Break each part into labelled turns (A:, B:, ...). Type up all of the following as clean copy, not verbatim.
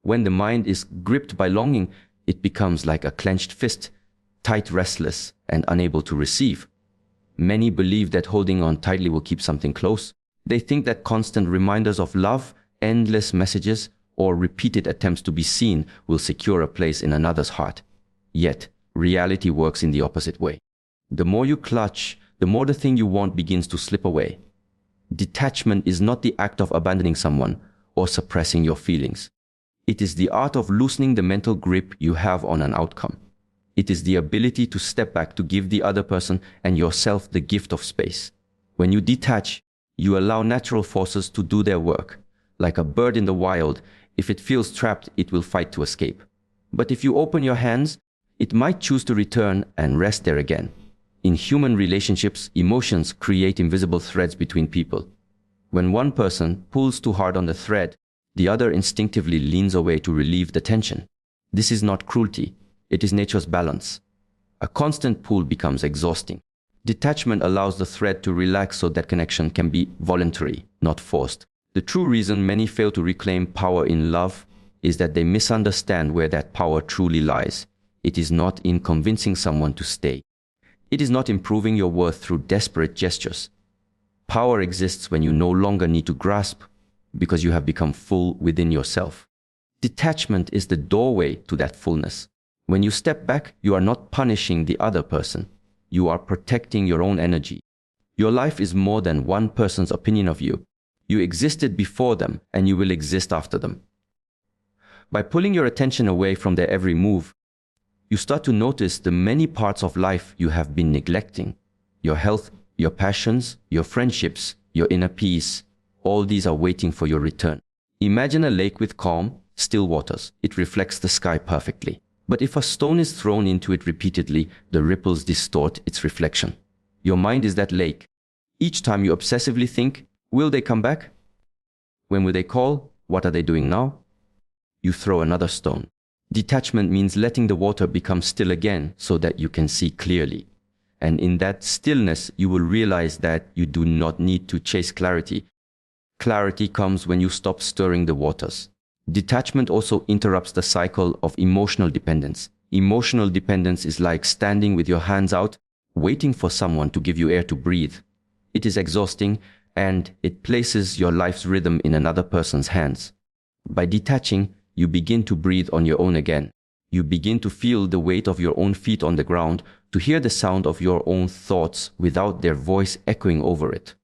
A: When the mind is gripped by longing, it becomes like a clenched fist, tight, restless, and unable to receive. Many believe that holding on tightly will keep something close. They think that constant reminders of love, endless messages, or repeated attempts to be seen will secure a place in another's heart. Yet, reality works in the opposite way. The more you clutch, the more the thing you want begins to slip away. Detachment is not the act of abandoning someone or suppressing your feelings. It is the art of loosening the mental grip you have on an outcome. It is the ability to step back to give the other person and yourself the gift of space. When you detach, you allow natural forces to do their work. Like a bird in the wild, if it feels trapped, it will fight to escape. But if you open your hands, it might choose to return and rest there again. In human relationships, emotions create invisible threads between people. When one person pulls too hard on the thread, the other instinctively leans away to relieve the tension. This is not cruelty. It is nature's balance. A constant pull becomes exhausting. Detachment allows the thread to relax so that connection can be voluntary, not forced. The true reason many fail to reclaim power in love is that they misunderstand where that power truly lies. It is not in convincing someone to stay. It is not improving your worth through desperate gestures. Power exists when you no longer need to grasp because you have become full within yourself. Detachment is the doorway to that fullness. When you step back, you are not punishing the other person. You are protecting your own energy. Your life is more than one person's opinion of you. You existed before them, and you will exist after them. By pulling your attention away from their every move, you start to notice the many parts of life you have been neglecting. Your health, your passions, your friendships, your inner peace, all these are waiting for your return. Imagine a lake with calm, still waters. It reflects the sky perfectly. But if a stone is thrown into it repeatedly, the ripples distort its reflection. Your mind is that lake. Each time you obsessively think, will they come back? When will they call? What are they doing now? You throw another stone. Detachment means letting the water become still again so that you can see clearly. And in that stillness, you will realize that you do not need to chase clarity. Clarity comes when you stop stirring the waters. Detachment also interrupts the cycle of emotional dependence. Emotional dependence is like standing with your hands out, waiting for someone to give you air to breathe. It is exhausting, and it places your life's rhythm in another person's hands. By detaching, you begin to breathe on your own again. You begin to feel the weight of your own feet on the ground, to hear the sound of your own thoughts without their voice echoing over it.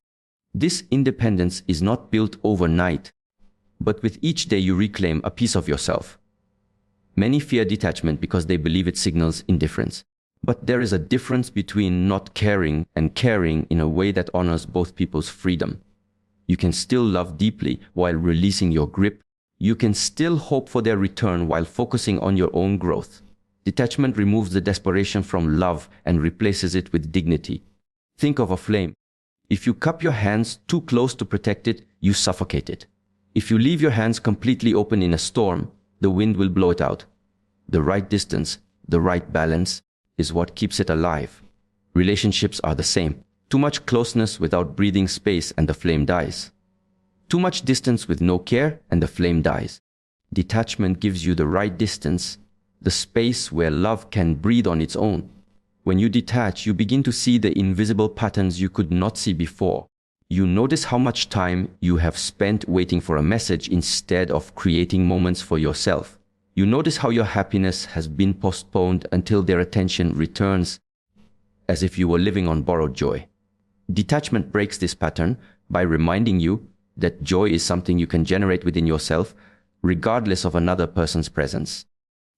A: This independence is not built overnight, but with each day you reclaim a piece of yourself. Many fear detachment because they believe it signals indifference. But there is a difference between not caring and caring in a way that honors both people's freedom. You can still love deeply while releasing your grip. You can still hope for their return while focusing on your own growth. Detachment removes the desperation from love and replaces it with dignity. Think of a flame. If you cup your hands too close to protect it, you suffocate it. If you leave your hands completely open in a storm, the wind will blow it out. The right distance, the right balance, is what keeps it alive. Relationships are the same. Too much closeness without breathing space and the flame dies. Too much distance with no care and the flame dies. Detachment gives you the right distance, the space where love can breathe on its own. When you detach, you begin to see the invisible patterns you could not see before. You notice how much time you have spent waiting for a message instead of creating moments for yourself. You notice how your happiness has been postponed until their attention returns, as if you were living on borrowed joy. Detachment breaks this pattern by reminding you that joy is something you can generate within yourself, regardless of another person's presence.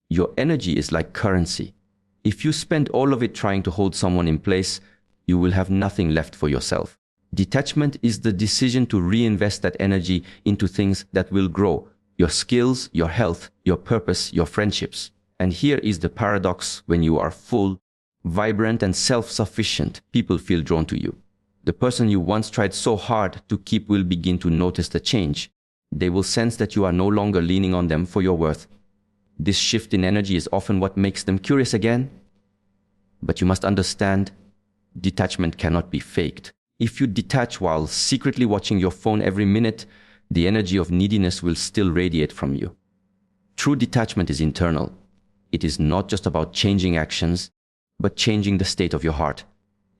A: Your energy is like currency. If you spend all of it trying to hold someone in place, you will have nothing left for yourself. Detachment is the decision to reinvest that energy into things that will grow. Your skills, your health, your purpose, your friendships. And here is the paradox: when you are full, vibrant, and self-sufficient, people feel drawn to you. The person you once tried so hard to keep will begin to notice the change. They will sense that you are no longer leaning on them for your worth. This shift in energy is often what makes them curious again. But you must understand, detachment cannot be faked. If you detach while secretly watching your phone every minute, the energy of neediness will still radiate from you. True detachment is internal. It is not just about changing actions, but changing the state of your heart.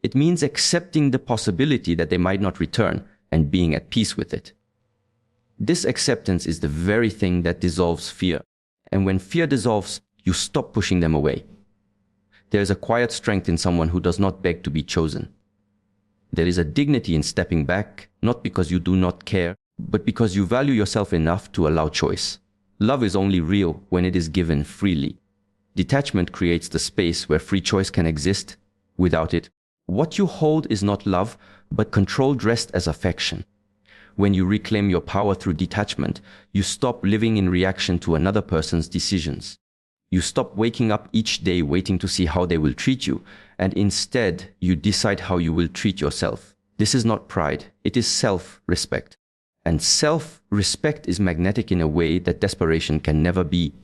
A: It means accepting the possibility that they might not return and being at peace with it. This acceptance is the very thing that dissolves fear. And when fear dissolves, you stop pushing them away. There is a quiet strength in someone who does not beg to be chosen. There is a dignity in stepping back, not because you do not care, but because you value yourself enough to allow choice. Love is only real when it is given freely. Detachment creates the space where free choice can exist. Without it, what you hold is not love, but control dressed as affection. When you reclaim your power through detachment, you stop living in reaction to another person's decisions. You stop waking up each day waiting to see how they will treat you, and instead, you decide how you will treat yourself. This is not pride, it is self-respect. And self-respect is magnetic in a way that desperation can never be.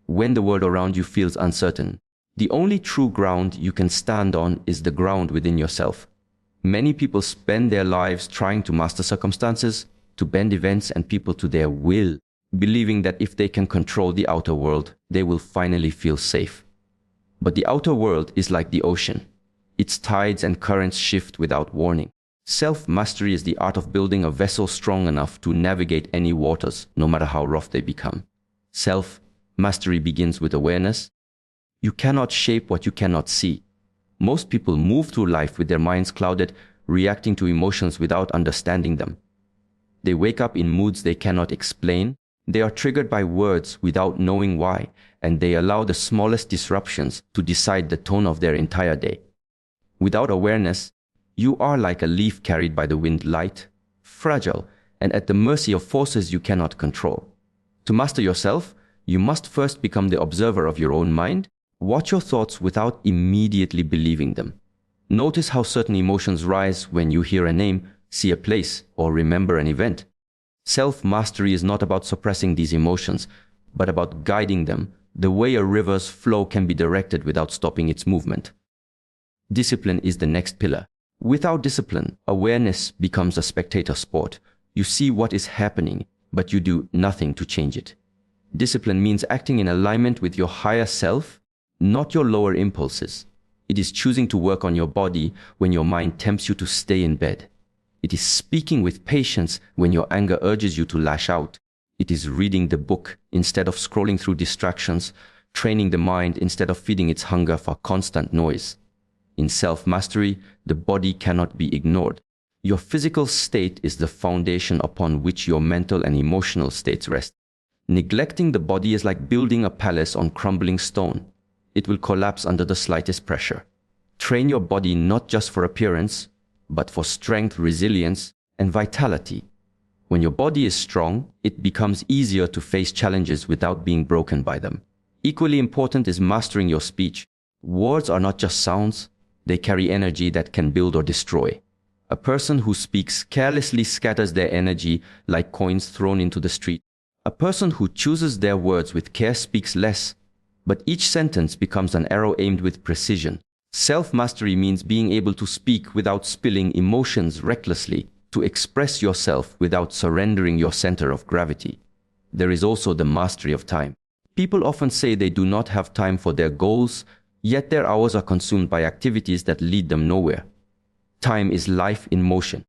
A: When the world around you feels uncertain, the only true ground you can stand on is the ground within yourself. Many people spend their lives trying to master circumstances, to bend events and people to their will, believing that if they can control the outer world, they will finally feel safe. But the outer world is like the ocean. Its tides and currents shift without warning. Self-mastery is the art of building a vessel strong enough to navigate any waters, no matter how rough they become. Self-mastery begins with awareness. You cannot shape what you cannot see. Most people move through life with their minds clouded, reacting to emotions without understanding them. They wake up in moods they cannot explain. They are triggered by words without knowing why, and they allow the smallest disruptions to decide the tone of their entire day. Without awareness, you are like a leaf carried by the wind, light, fragile, and at the mercy of forces you cannot control. To master yourself, you must first become the observer of your own mind. Watch your thoughts without immediately believing them. Notice how certain emotions rise when you hear a name, see a place, or remember an event. Self-mastery is not about suppressing these emotions, but about guiding them, the way a river's flow can be directed without stopping its movement. Discipline is the next pillar. Without discipline, awareness becomes a spectator sport. You see what is happening, but you do nothing to change it. Discipline means acting in alignment with your higher self, not your lower impulses. It is choosing to work on your body when your mind tempts you to stay in bed. It is speaking with patience when your anger urges you to lash out. It is reading the book instead of scrolling through distractions, training the mind instead of feeding its hunger for constant noise. In self-mastery, the body cannot be ignored. Your physical state is the foundation upon which your mental and emotional states rest. Neglecting the body is like building a palace on crumbling stone. It will collapse under the slightest pressure. Train your body not just for appearance, but for strength, resilience, and vitality. When your body is strong, it becomes easier to face challenges without being broken by them. Equally important is mastering your speech. Words are not just sounds, they carry energy that can build or destroy. A person who speaks carelessly scatters their energy like coins thrown into the street. A person who chooses their words with care speaks less, but each sentence becomes an arrow aimed with precision. Self-mastery means being able to speak without spilling emotions recklessly, to express yourself without surrendering your center of gravity. There is also the mastery of time. People often say they do not have time for their goals, yet their hours are consumed by activities that lead them nowhere. Time is life in motion.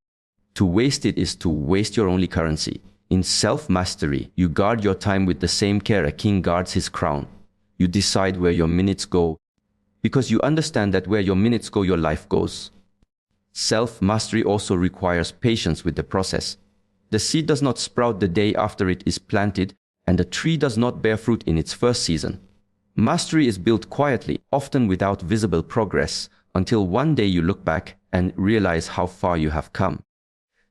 A: To waste it is to waste your only currency. In self-mastery, you guard your time with the same care a king guards his crown. You decide where your minutes go, because you understand that where your minutes go, your life goes. Self-mastery also requires patience with the process. The seed does not sprout the day after it is planted, and the tree does not bear fruit in its first season. Mastery is built quietly, often without visible progress, until one day you look back and realize how far you have come.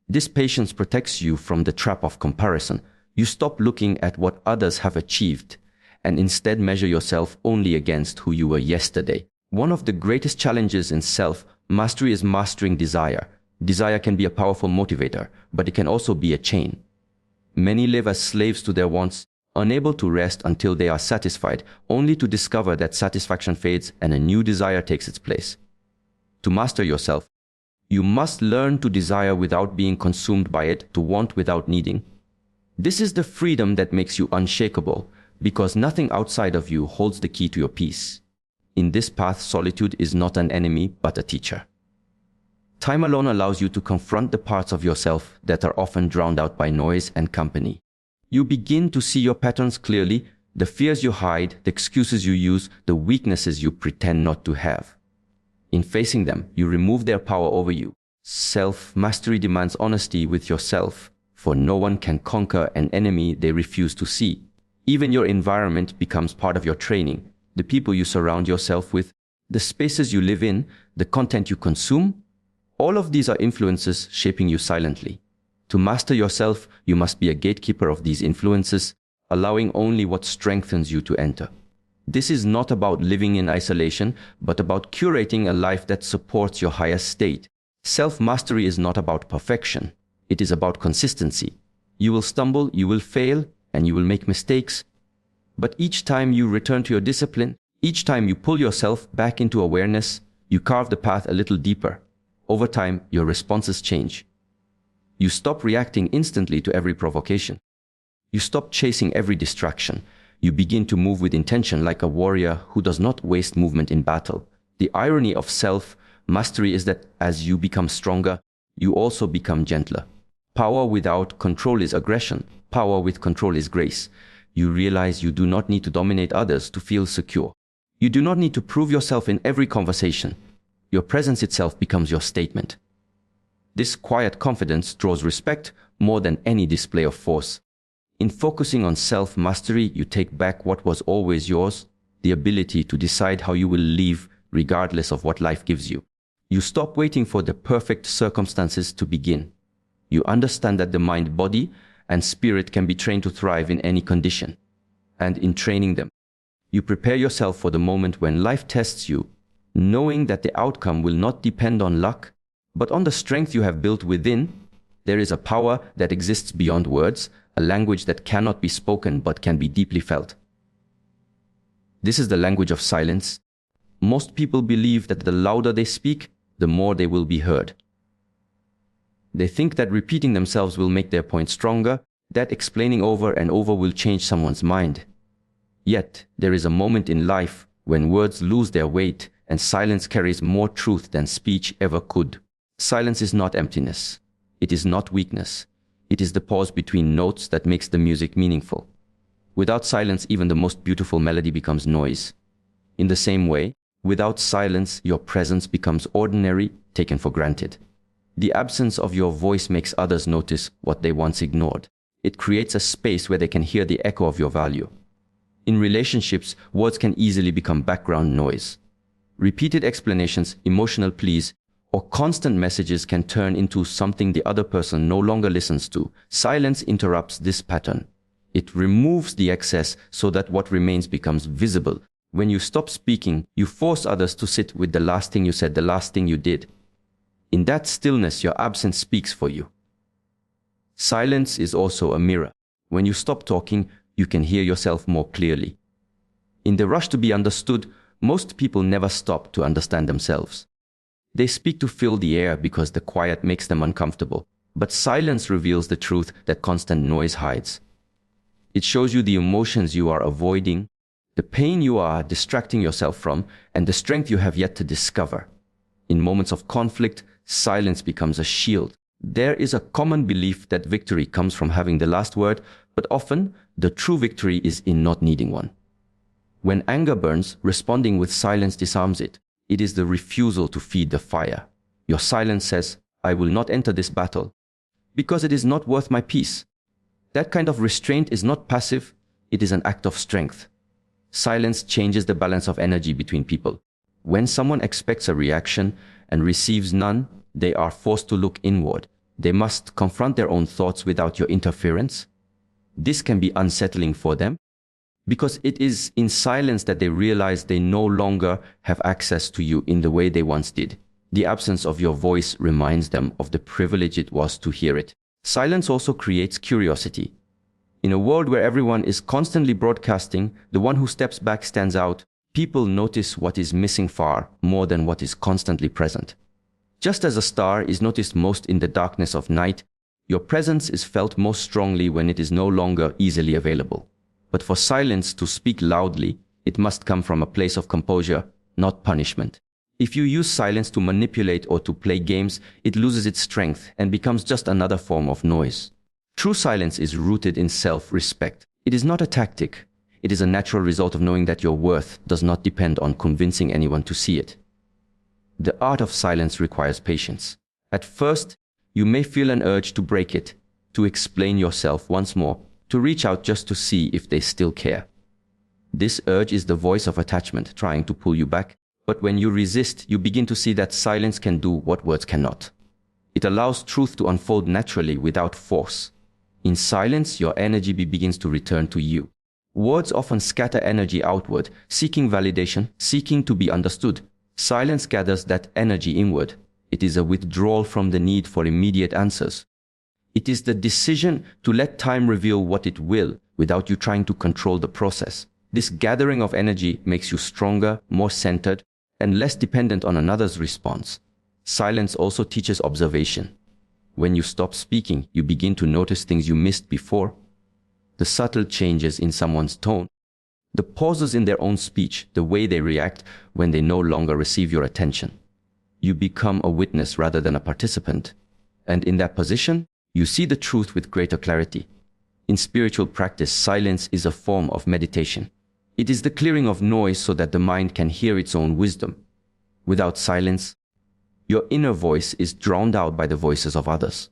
A: This patience protects you from the trap of comparison. You stop looking at what others have achieved, and instead measure yourself only against who you were yesterday. One of the greatest challenges in self-mastery is mastering desire. Desire can be a powerful motivator, but it can also be a chain. Many live as slaves to their wants, unable to rest until they are satisfied, only to discover that satisfaction fades and a new desire takes its place. To master yourself, you must learn to desire without being consumed by it, to want without needing. This is the freedom that makes you unshakable, because nothing outside of you holds the key to your peace. In this path, solitude is not an enemy, but a teacher. Time alone allows you to confront the parts of yourself that are often drowned out by noise and company. You begin to see your patterns clearly, the fears you hide, the excuses you use, the weaknesses you pretend not to have. In facing them, you remove their power over you. Self-mastery demands honesty with yourself, for no one can conquer an enemy they refuse to see. Even your environment becomes part of your training. The people you surround yourself with, the spaces you live in, the content you consume, all of these are influences shaping you silently. To master yourself, you must be a gatekeeper of these influences, allowing only what strengthens you to enter. This is not about living in isolation, but about curating a life that supports your highest state. Self-mastery is not about perfection. It is about consistency. You will stumble, you will fail, and you will make mistakes. But each time you return to your discipline, each time you pull yourself back into awareness, you carve the path a little deeper. Over time, your responses change. You stop reacting instantly to every provocation. You stop chasing every distraction. You begin to move with intention like a warrior who does not waste movement in battle. The irony of self-mastery is that as you become stronger, you also become gentler. Power without control is aggression. Power with control is grace. You realize you do not need to dominate others to feel secure. You do not need to prove yourself in every conversation. Your presence itself becomes your statement. This quiet confidence draws respect more than any display of force. In focusing on self-mastery, you take back what was always yours, the ability to decide how you will live regardless of what life gives you. You stop waiting for the perfect circumstances to begin. You understand that the mind, body, and spirit can be trained to thrive in any condition. And in training them, you prepare yourself for the moment when life tests you, knowing that the outcome will not depend on luck, but on the strength you have built within. There is a power that exists beyond words, a language that cannot be spoken but can be deeply felt. This is the language of silence. Most people believe that the louder they speak, the more they will be heard. They think that repeating themselves will make their point stronger, that explaining over and over will change someone's mind. Yet, there is a moment in life when words lose their weight and silence carries more truth than speech ever could. Silence is not emptiness. It is not weakness. It is the pause between notes that makes the music meaningful. Without silence, even the most beautiful melody becomes noise. In the same way, without silence, your presence becomes ordinary, taken for granted. The absence of your voice makes others notice what they once ignored. It creates a space where they can hear the echo of your value. In relationships, words can easily become background noise. Repeated explanations, emotional pleas, or constant messages can turn into something the other person no longer listens to. Silence interrupts this pattern. It removes the excess so that what remains becomes visible. When you stop speaking, you force others to sit with the last thing you said, the last thing you did. In that stillness, your absence speaks for you. Silence is also a mirror. When you stop talking, you can hear yourself more clearly. In the rush to be understood, most people never stop to understand themselves. They speak to fill the air because the quiet makes them uncomfortable. But silence reveals the truth that constant noise hides. It shows you the emotions you are avoiding, the pain you are distracting yourself from, and the strength you have yet to discover. In moments of conflict, silence becomes a shield. There is a common belief that victory comes from having the last word, but often the true victory is in not needing one. When anger burns, responding with silence disarms it. It is the refusal to feed the fire. Your silence says, I will not enter this battle because it is not worth my peace. That kind of restraint is not passive, it is an act of strength. Silence changes the balance of energy between people. When someone expects a reaction and receives none, they are forced to look inward. They must confront their own thoughts without your interference. This can be unsettling for them, because it is in silence that they realize they no longer have access to you in the way they once did. The absence of your voice reminds them of the privilege it was to hear it. Silence also creates curiosity. In a world where everyone is constantly broadcasting, the one who steps back stands out. People notice what is missing far more than what is constantly present. Just as a star is noticed most in the darkness of night, your presence is felt most strongly when it is no longer easily available. But for silence to speak loudly, it must come from a place of composure, not punishment. If you use silence to manipulate or to play games, it loses its strength and becomes just another form of noise. True silence is rooted in self-respect. It is not a tactic. It is a natural result of knowing that your worth does not depend on convincing anyone to see it. The art of silence requires patience. At first, you may feel an urge to break it, to explain yourself once more, to reach out just to see if they still care. This urge is the voice of attachment trying to pull you back, but when you resist, you begin to see that silence can do what words cannot. It allows truth to unfold naturally without force. In silence, your energy begins to return to you. Words often scatter energy outward, seeking validation, seeking to be understood. Silence gathers that energy inward. It is a withdrawal from the need for immediate answers. It is the decision to let time reveal what it will without you trying to control the process. This gathering of energy makes you stronger, more centered, and less dependent on another's response. Silence also teaches observation. When you stop speaking, you begin to notice things you missed before. The subtle changes in someone's tone, the pauses in their own speech, the way they react when they no longer receive your attention. You become a witness rather than a participant. And in that position, you see the truth with greater clarity. In spiritual practice, silence is a form of meditation. It is the clearing of noise so that the mind can hear its own wisdom. Without silence, your inner voice is drowned out by the voices of others.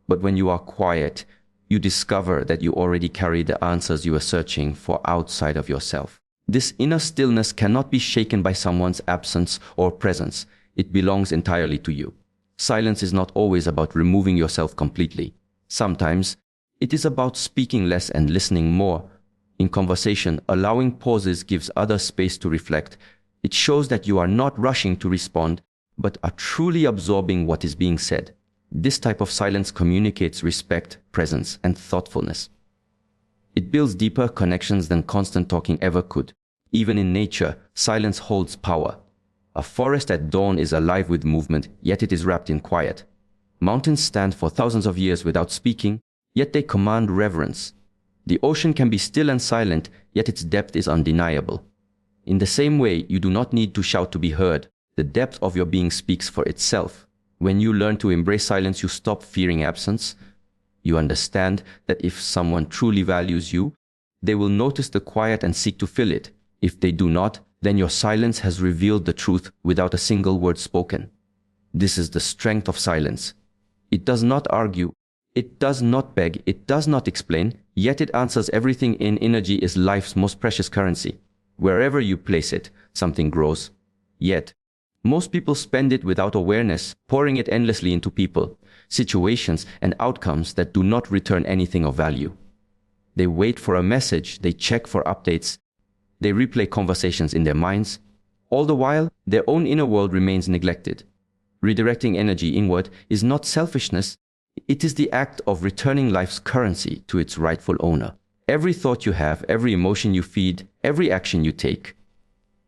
A: But when you are quiet, you discover that you already carry the answers you are searching for outside of yourself. This inner stillness cannot be shaken by someone's absence or presence. It belongs entirely to you. Silence is not always about removing yourself completely. Sometimes it is about speaking less and listening more. In conversation, allowing pauses gives others space to reflect. It shows that you are not rushing to respond, but are truly absorbing what is being said. This type of silence communicates respect, presence, and thoughtfulness. It builds deeper connections than constant talking ever could. Even in nature, silence holds power. A forest at dawn is alive with movement, yet it is wrapped in quiet. Mountains stand for thousands of years without speaking, yet they command reverence. The ocean can be still and silent, yet its depth is undeniable. In the same way, you do not need to shout to be heard. The depth of your being speaks for itself. When you learn to embrace silence, you stop fearing absence. You understand that if someone truly values you, they will notice the quiet and seek to fill it. If they do not, then your silence has revealed the truth without a single word spoken. This is the strength of silence. It does not argue, it does not beg, it does not explain, yet it answers everything. In energy is life's most precious currency. Wherever you place it, something grows. Yet, most people spend it without awareness, pouring it endlessly into people, situations, and outcomes that do not return anything of value. They wait for a message, they check for updates, they replay conversations in their minds. All the while, their own inner world remains neglected. Redirecting energy inward is not selfishness, it is the act of returning life's currency to its rightful owner. Every thought you have, every emotion you feed, every action you take,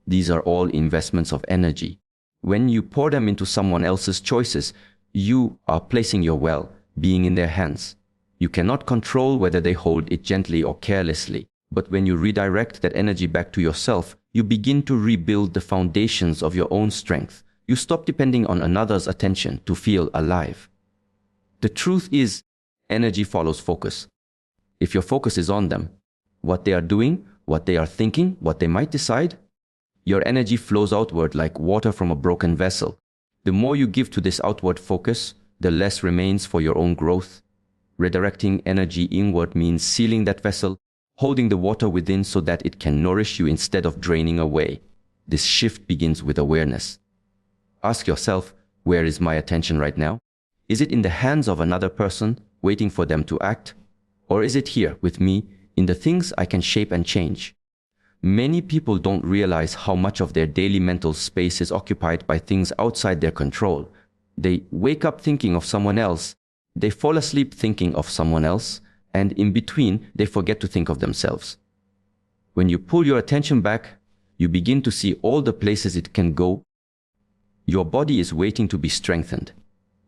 A: these are all investments of energy. When you pour them into someone else's choices, you are placing your well-being in their hands. You cannot control whether they hold it gently or carelessly. But when you redirect that energy back to yourself, you begin to rebuild the foundations of your own strength. You stop depending on another's attention to feel alive. The truth is, energy follows focus. If your focus is on them, what they are doing, what they are thinking, what they might decide, your energy flows outward like water from a broken vessel. The more you give to this outward focus, the less remains for your own growth. Redirecting energy inward means sealing that vessel, holding the water within so that it can nourish you instead of draining away. This shift begins with awareness. Ask yourself, where is my attention right now? Is it in the hands of another person, waiting for them to act? Or is it here with me, in the things I can shape and change? Many people don't realize how much of their daily mental space is occupied by things outside their control. They wake up thinking of someone else, they fall asleep thinking of someone else, and in between, they forget to think of themselves. When you pull your attention back, you begin to see all the places it can go. Your body is waiting to be strengthened.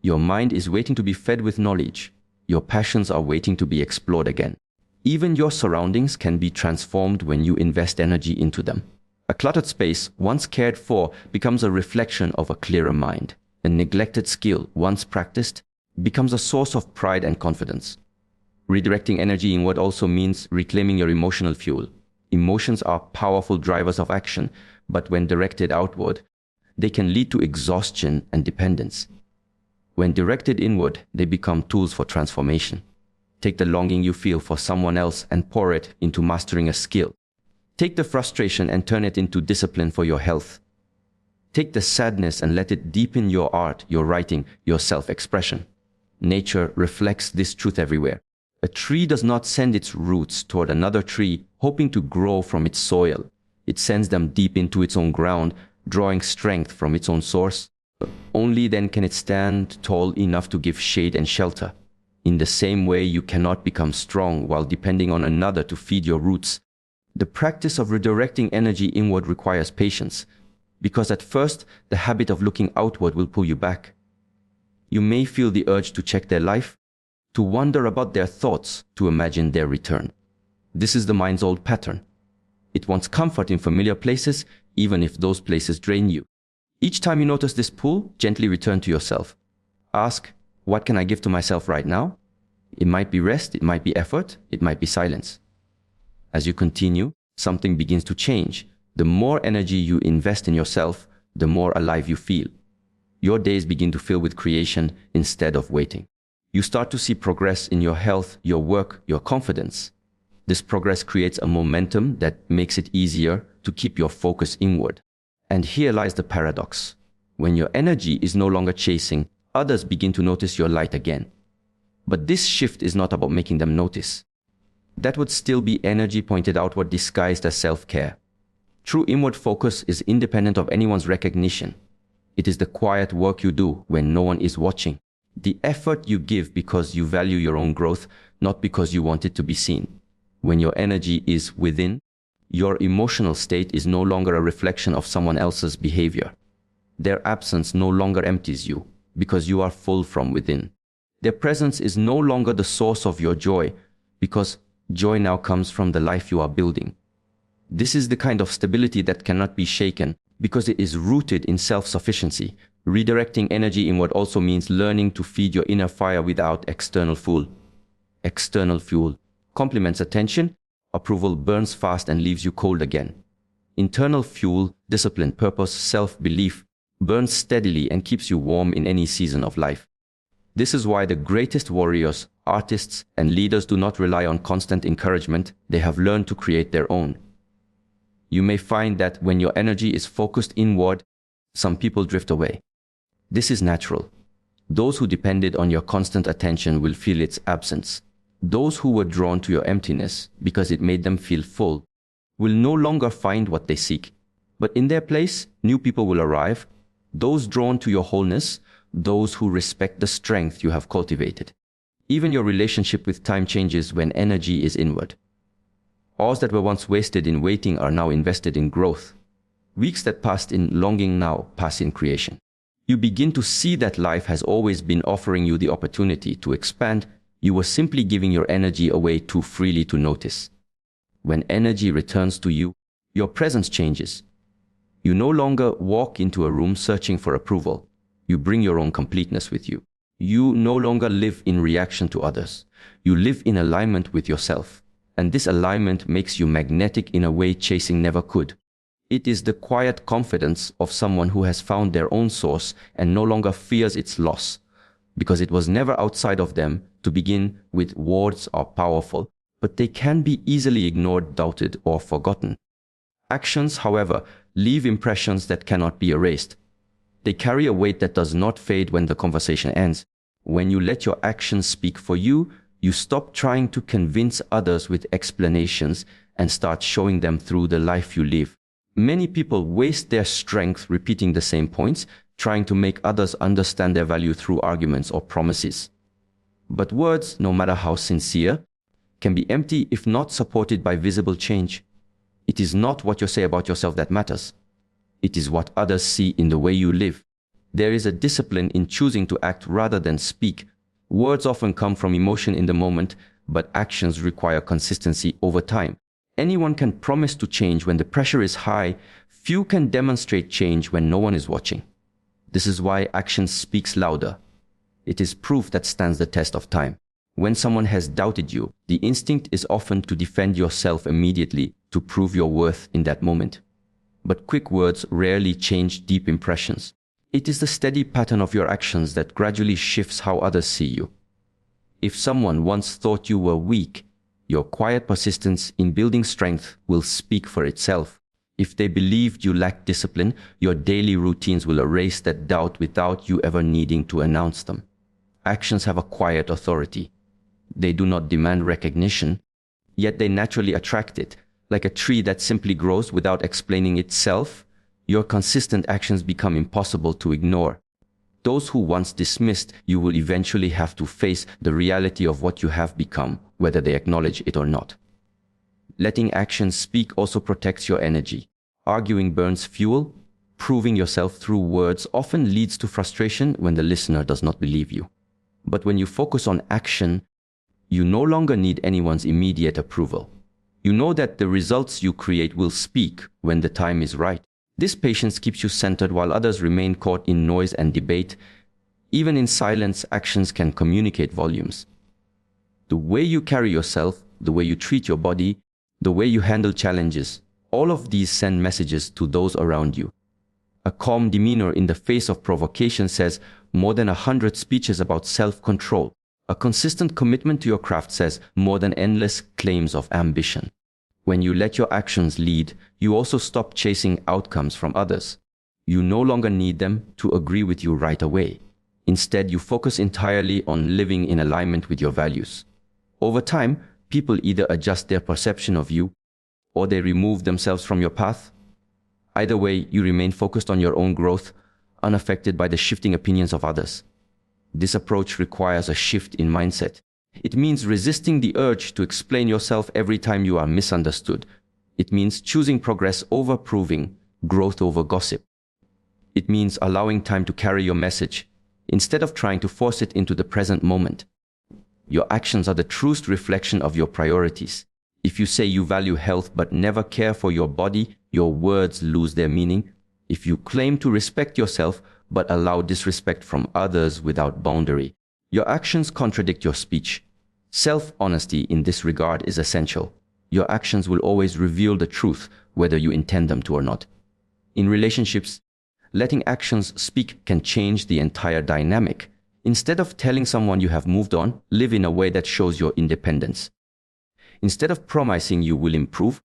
A: Your mind is waiting to be fed with knowledge. Your passions are waiting to be explored again. Even your surroundings can be transformed when you invest energy into them. A cluttered space, once cared for, becomes a reflection of a clearer mind. A neglected skill, once practiced, becomes a source of pride and confidence. Redirecting energy inward also means reclaiming your emotional fuel. Emotions are powerful drivers of action, but when directed outward, they can lead to exhaustion and dependence. When directed inward, they become tools for transformation. Take the longing you feel for someone else and pour it into mastering a skill. Take the frustration and turn it into discipline for your health. Take the sadness and let it deepen your art, your writing, your self-expression. Nature reflects this truth everywhere. A tree does not send its roots toward another tree, hoping to grow from its soil. It sends them deep into its own ground, drawing strength from its own source. Only then can it stand tall enough to give shade and shelter. In the same way, you cannot become strong while depending on another to feed your roots. The practice of redirecting energy inward requires patience, because at first, the habit of looking outward will pull you back. You may feel the urge to check their life, to wonder about their thoughts, to imagine their return. This is the mind's old pattern. It wants comfort in familiar places, even if those places drain you. Each time you notice this pull, gently return to yourself. Ask, what can I give to myself right now? It might be rest, it might be effort, it might be silence. As you continue, something begins to change. The more energy you invest in yourself, the more alive you feel. Your days begin to fill with creation instead of waiting. You start to see progress in your health, your work, your confidence. This progress creates a momentum that makes it easier to keep your focus inward. And here lies the paradox. When your energy is no longer chasing, others begin to notice your light again. But this shift is not about making them notice. That would still be energy pointed outward disguised as self-care. True inward focus is independent of anyone's recognition. It is the quiet work you do when no one is watching. The effort you give because you value your own growth, not because you want it to be seen. When your energy is within, your emotional state is no longer a reflection of someone else's behavior. Their absence no longer empties you because you are full from within. Their presence is no longer the source of your joy because joy now comes from the life you are building. This is the kind of stability that cannot be shaken because it is rooted in self-sufficiency. Redirecting energy inward also means learning to feed your inner fire without external fuel. External fuel complements attention, approval burns fast and leaves you cold again. Internal fuel, discipline, purpose, self-belief, burns steadily and keeps you warm in any season of life. This is why the greatest warriors, artists, and leaders do not rely on constant encouragement. They have learned to create their own. You may find that when your energy is focused inward, some people drift away. This is natural. Those who depended on your constant attention will feel its absence. Those who were drawn to your emptiness because it made them feel full will no longer find what they seek. But in their place, new people will arrive, those drawn to your wholeness, those who respect the strength you have cultivated. Even your relationship with time changes when energy is inward. Hours that were once wasted in waiting are now invested in growth. Weeks that passed in longing now pass in creation. You begin to see that life has always been offering you the opportunity to expand. You were simply giving your energy away too freely to notice. When energy returns to you, your presence changes. You no longer walk into a room searching for approval. You bring your own completeness with you. You no longer live in reaction to others. You live in alignment with yourself. And this alignment makes you magnetic in a way chasing never could. It is the quiet confidence of someone who has found their own source and no longer fears its loss, because it was never outside of them. To begin with, words are powerful, but they can be easily ignored, doubted, or forgotten. Actions, however, leave impressions that cannot be erased. They carry a weight that does not fade when the conversation ends. When you let your actions speak for you, you stop trying to convince others with explanations and start showing them through the life you live. Many people waste their strength repeating the same points, trying to make others understand their value through arguments or promises. But words, no matter how sincere, can be empty if not supported by visible change. It is not what you say about yourself that matters. It is what others see in the way you live. There is a discipline in choosing to act rather than speak. Words often come from emotion in the moment, but actions require consistency over time. Anyone can promise to change when the pressure is high. Few can demonstrate change when no one is watching. This is why action speaks louder. It is proof that stands the test of time. When someone has doubted you, the instinct is often to defend yourself immediately, to prove your worth in that moment. But quick words rarely change deep impressions. It is the steady pattern of your actions that gradually shifts how others see you. If someone once thought you were weak, your quiet persistence in building strength will speak for itself. If they believed you lacked discipline, your daily routines will erase that doubt without you ever needing to announce them. Actions have a quiet authority. They do not demand recognition, yet they naturally attract it. Like a tree that simply grows without explaining itself, your consistent actions become impossible to ignore. Those who once dismissed you will eventually have to face the reality of what you have become, whether they acknowledge it or not. Letting actions speak also protects your energy. Arguing burns fuel. Proving yourself through words often leads to frustration when the listener does not believe you. But when you focus on action, you no longer need anyone's immediate approval. You know that the results you create will speak when the time is right. This patience keeps you centered while others remain caught in noise and debate. Even in silence, actions can communicate volumes. The way you carry yourself, the way you treat your body, the way you handle challenges, all of these send messages to those around you. A calm demeanor in the face of provocation says more than 100 speeches about self-control. A consistent commitment to your craft says more than endless claims of ambition. When you let your actions lead, you also stop chasing outcomes from others. You no longer need them to agree with you right away. Instead, you focus entirely on living in alignment with your values. Over time, people either adjust their perception of you or they remove themselves from your path. Either way, you remain focused on your own growth, unaffected by the shifting opinions of others. This approach requires a shift in mindset. It means resisting the urge to explain yourself every time you are misunderstood. It means choosing progress over proving, growth over gossip. It means allowing time to carry your message, instead of trying to force it into the present moment. Your actions are the truest reflection of your priorities. If you say you value health but never care for your body, your words lose their meaning. If you claim to respect yourself but allow disrespect from others without boundary, your actions contradict your speech. Self-honesty in this regard is essential. Your actions will always reveal the truth, whether you intend them to or not. In relationships, letting actions speak can change the entire dynamic. Instead of telling someone you have moved on, live in a way that shows your independence. Instead of promising you will improve,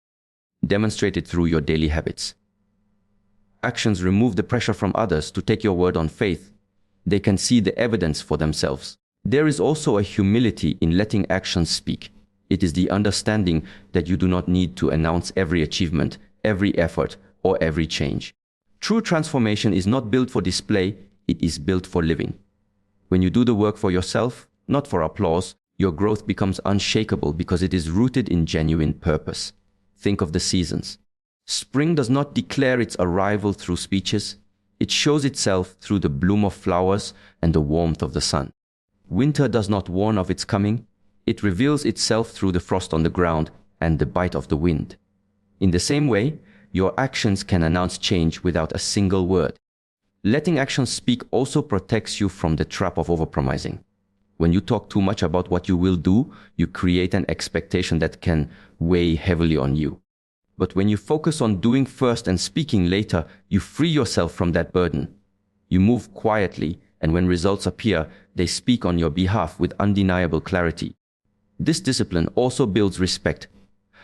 A: demonstrate it through your daily habits. Actions remove the pressure from others to take your word on faith. They can see the evidence for themselves. There is also a humility in letting actions speak. It is the understanding that you do not need to announce every achievement, every effort, or every change. True transformation is not built for display, it is built for living. When you do the work for yourself, not for applause, your growth becomes unshakable because it is rooted in genuine purpose. Think of the seasons. Spring does not declare its arrival through speeches. It shows itself through the bloom of flowers and the warmth of the sun. Winter does not warn of its coming. It reveals itself through the frost on the ground and the bite of the wind. In the same way, your actions can announce change without a single word. Letting actions speak also protects you from the trap of overpromising. When you talk too much about what you will do, you create an expectation that can weigh heavily on you. But when you focus on doing first and speaking later, you free yourself from that burden. You move quietly, and when results appear, they speak on your behalf with undeniable clarity. This discipline also builds respect,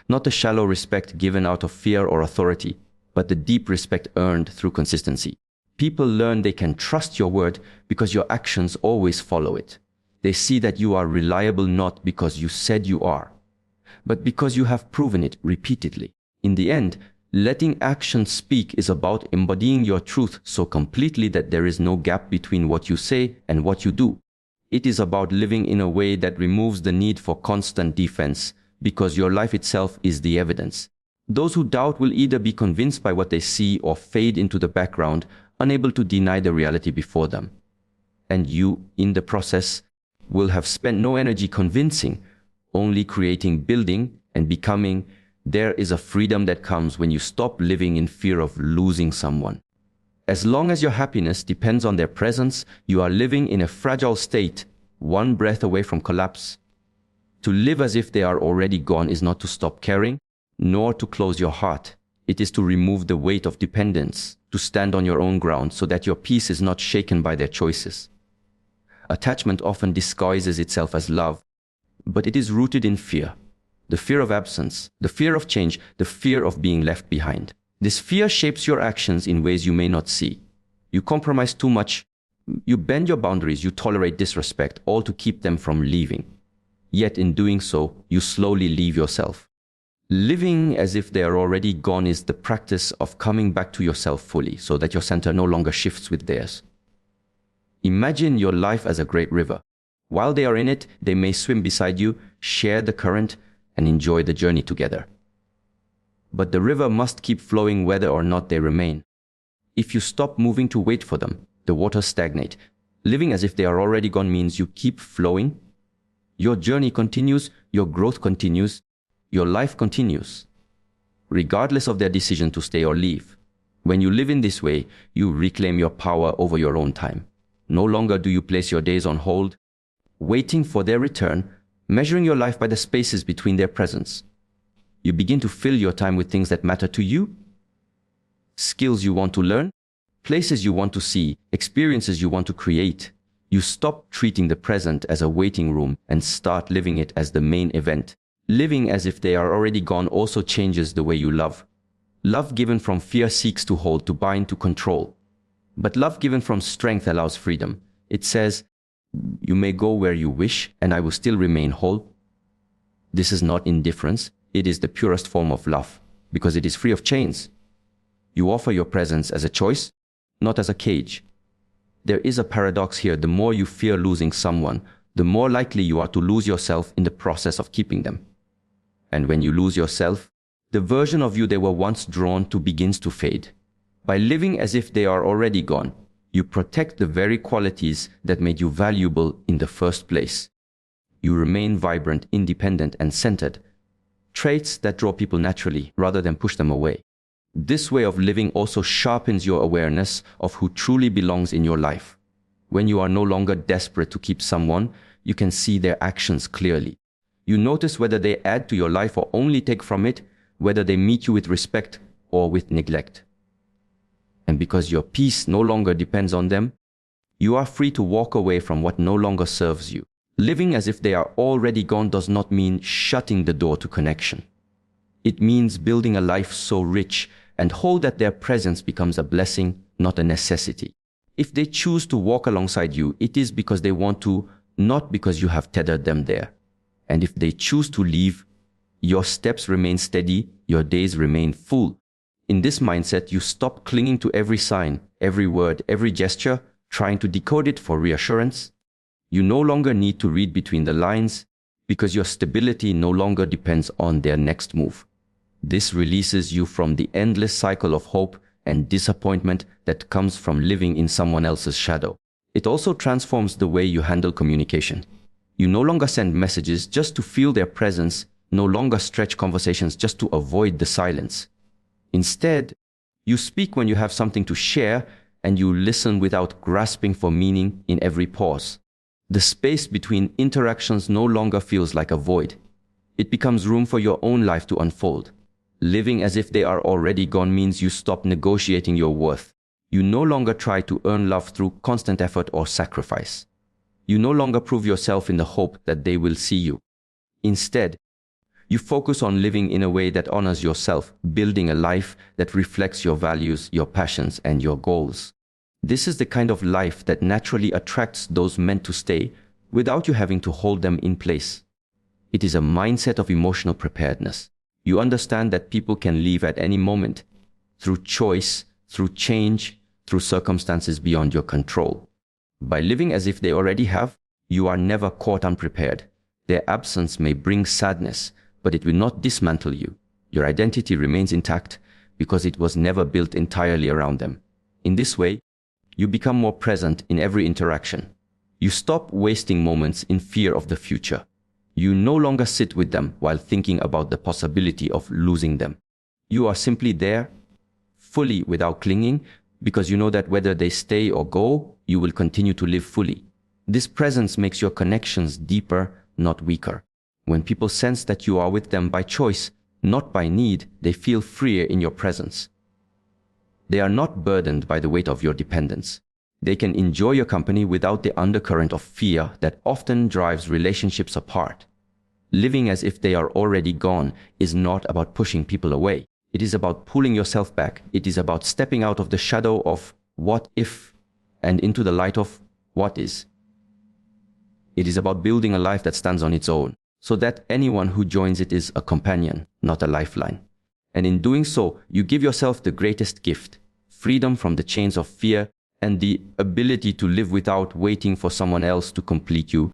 A: not the shallow respect given out of fear or authority, but the deep respect earned through consistency. People learn they can trust your word because your actions always follow it. They see that you are reliable not because you said you are, but because you have proven it repeatedly. In the end, letting action speak is about embodying your truth so completely that there is no gap between what you say and what you do. It is about living in a way that removes the need for constant defense, because your life itself is the evidence. Those who doubt will either be convinced by what they see or fade into the background, unable to deny the reality before them. And you, in the process, will have spent no energy convincing, only creating, building, and becoming. There is a freedom that comes when you stop living in fear of losing someone. As long as your happiness depends on their presence, you are living in a fragile state, one breath away from collapse. To live as if they are already gone is not to stop caring, nor to close your heart. It is to remove the weight of dependence, to stand on your own ground so that your peace is not shaken by their choices. Attachment often disguises itself as love, but it is rooted in fear. The fear of absence, the fear of change, the fear of being left behind. This fear shapes your actions in ways you may not see. You compromise too much, you bend your boundaries, you tolerate disrespect, all to keep them from leaving. Yet in doing so, you slowly leave yourself. Living as if they are already gone is the practice of coming back to yourself fully, so that your center no longer shifts with theirs. Imagine your life as a great river. While they are in it, they may swim beside you, share the current, and enjoy the journey together. But the river must keep flowing whether or not they remain. If you stop moving to wait for them, the waters stagnate. Living as if they are already gone means you keep flowing. Your journey continues, your growth continues, your life continues, regardless of their decision to stay or leave. When you live in this way, you reclaim your power over your own time. No longer do you place your days on hold, waiting for their return, measuring your life by the spaces between their presence. You begin to fill your time with things that matter to you, skills you want to learn, places you want to see, experiences you want to create. You stop treating the present as a waiting room and start living it as the main event. Living as if they are already gone also changes the way you love. Love given from fear seeks to hold, to bind, to control. But love given from strength allows freedom. It says, "You may go where you wish, and I will still remain whole." This is not indifference. It is the purest form of love, because it is free of chains. You offer your presence as a choice, not as a cage. There is a paradox here. The more you fear losing someone, the more likely you are to lose yourself in the process of keeping them. And when you lose yourself, the version of you they were once drawn to begins to fade. By living as if they are already gone, you protect the very qualities that made you valuable in the first place. You remain vibrant, independent, and centered, traits that draw people naturally rather than push them away. This way of living also sharpens your awareness of who truly belongs in your life. When you are no longer desperate to keep someone, you can see their actions clearly. You notice whether they add to your life or only take from it, whether they meet you with respect or with neglect. And because your peace no longer depends on them, you are free to walk away from what no longer serves you. Living as if they are already gone does not mean shutting the door to connection. It means building a life so rich and whole that their presence becomes a blessing, not a necessity. If they choose to walk alongside you, it is because they want to, not because you have tethered them there. And if they choose to leave, your steps remain steady, your days remain full. In this mindset, you stop clinging to every sign, every word, every gesture, trying to decode it for reassurance. You no longer need to read between the lines because your stability no longer depends on their next move. This releases you from the endless cycle of hope and disappointment that comes from living in someone else's shadow. It also transforms the way you handle communication. You no longer send messages just to feel their presence, no longer stretch conversations just to avoid the silence. Instead, you speak when you have something to share, and you listen without grasping for meaning in every pause. The space between interactions no longer feels like a void. It becomes room for your own life to unfold. Living as if they are already gone means you stop negotiating your worth. You no longer try to earn love through constant effort or sacrifice. You no longer prove yourself in the hope that they will see you. Instead, you focus on living in a way that honors yourself, building a life that reflects your values, your passions, and your goals. This is the kind of life that naturally attracts those meant to stay without you having to hold them in place. It is a mindset of emotional preparedness. You understand that people can leave at any moment, through choice, through change, through circumstances beyond your control. By living as if they already have, you are never caught unprepared. Their absence may bring sadness, but it will not dismantle you. Your identity remains intact because it was never built entirely around them. In this way, you become more present in every interaction. You stop wasting moments in fear of the future. You no longer sit with them while thinking about the possibility of losing them. You are simply there, fully without clinging, because you know that whether they stay or go, you will continue to live fully. This presence makes your connections deeper, not weaker. When people sense that you are with them by choice, not by need, they feel freer in your presence. They are not burdened by the weight of your dependence. They can enjoy your company without the undercurrent of fear that often drives relationships apart. Living as if they are already gone is not about pushing people away. It is about pulling yourself back. It is about stepping out of the shadow of what if and into the light of what is. It is about building a life that stands on its own, so that anyone who joins it is a companion, not a lifeline. And in doing so, you give yourself the greatest gift, freedom from the chains of fear and the ability to live without waiting for someone else to complete you,